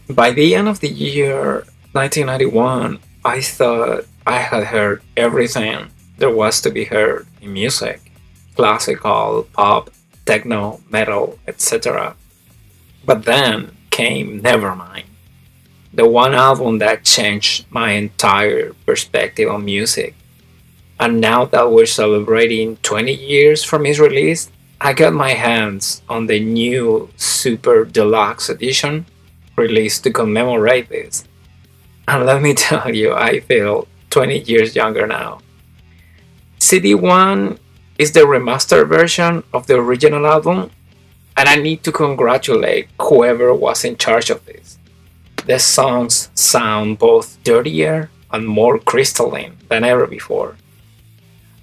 By the end of the year 1991, I thought I had heard everything there was to be heard in music: classical, pop, techno, metal, etc. But then came Nevermind, the one album that changed my entire perspective on music. And now that we're celebrating 20 years from its release, I got my hands on the new Super Deluxe edition released to commemorate this. And let me tell you, I feel 20 years younger now. CD1 is the remastered version of the original album, and I need to congratulate whoever was in charge of this. The songs sound both dirtier and more crystalline than ever before.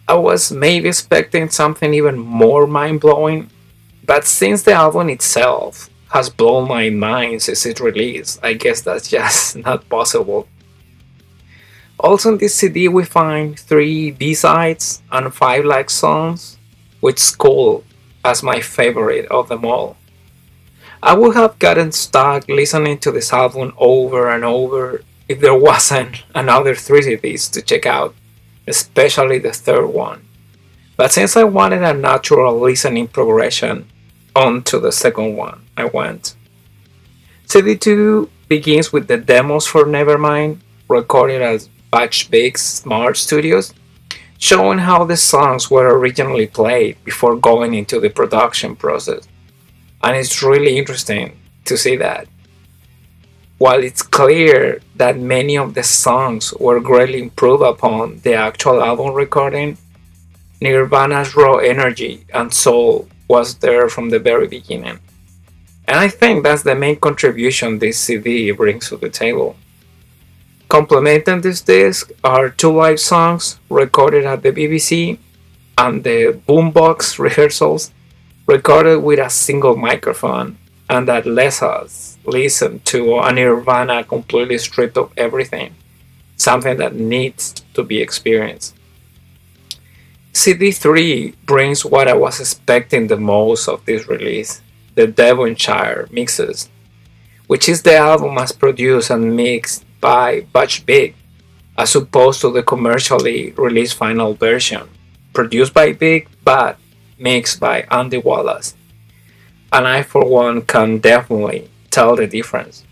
I was maybe expecting something even more mind blowing, but since the album itself has blown my mind since its release, I guess that's just not possible. Also, in this CD, we find 3 B-sides and 5 like songs, with School as my favorite of them all. I would have gotten stuck listening to this album over and over if there wasn't another 3 CDs to check out, especially the third one. But since I wanted a natural listening progression, on to the second one I went. CD2 begins with the demos for Nevermind, recorded at Batch Big's Smart Studios, showing how the songs were originally played before going into the production process. And it's really interesting to see that. While it's clear that many of the songs were greatly improved upon the actual album recording, Nirvana's raw energy and soul was there from the very beginning. And I think that's the main contribution this CD brings to the table. Complementing this disc are 2 live songs recorded at the BBC and the boombox rehearsals recorded with a single microphone, and that lets us listen to a Nirvana completely stripped of everything, something that needs to be experienced. CD3 brings what I was expecting the most of this release, the Devonshire mixes, which is the album as produced and mixed by Butch Big, as opposed to the commercially released final version, produced by Big but mixed by Andy Wallace. And I for one can definitely tell the difference.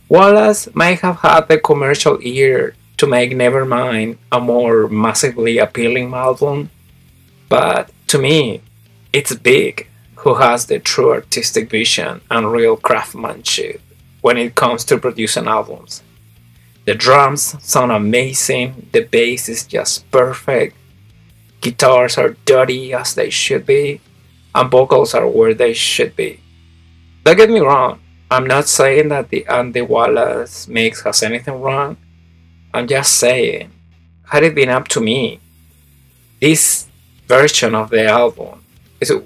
Wallace might have had the commercial ear to make Nevermind a more massively appealing album, but to me, it's Big who has the true artistic vision and real craftsmanship when it comes to producing albums. The drums sound amazing, the bass is just perfect, guitars are dirty as they should be, and vocals are where they should be. Don't get me wrong, I'm not saying that the Andy Wallace mix has anything wrong. I'm just saying, had it been up to me, this version of the album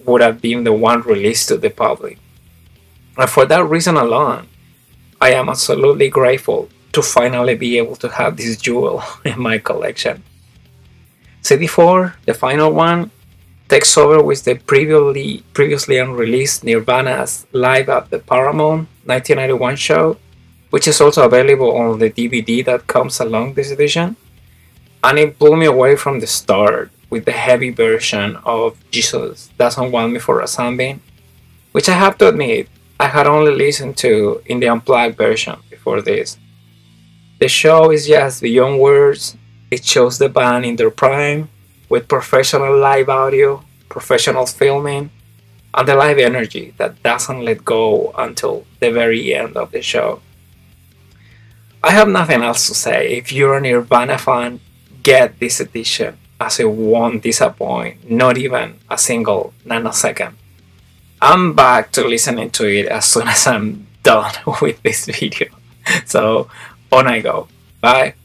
would have been the one released to the public. And for that reason alone, I am absolutely grateful to finally be able to have this jewel in my collection. CD4, the final one, takes over with the previously unreleased Nirvana's Live at the Paramount 1991 show, which is also available on the DVD that comes along this edition. And it blew me away from the start with the heavy version of Jesus Doesn't Want Me for a Sunbeam, which I have to admit I had only listened to in the unplugged version before this. The show is just beyond words. It shows the band in their prime, with professional live audio, professional filming, and the live energy that doesn't let go until the very end of the show. I have nothing else to say. If you're a Nirvana fan, get this edition, as it won't disappoint, not even a single nanosecond. I'm back to listening to it as soon as I'm done with this video. So on I go. Bye.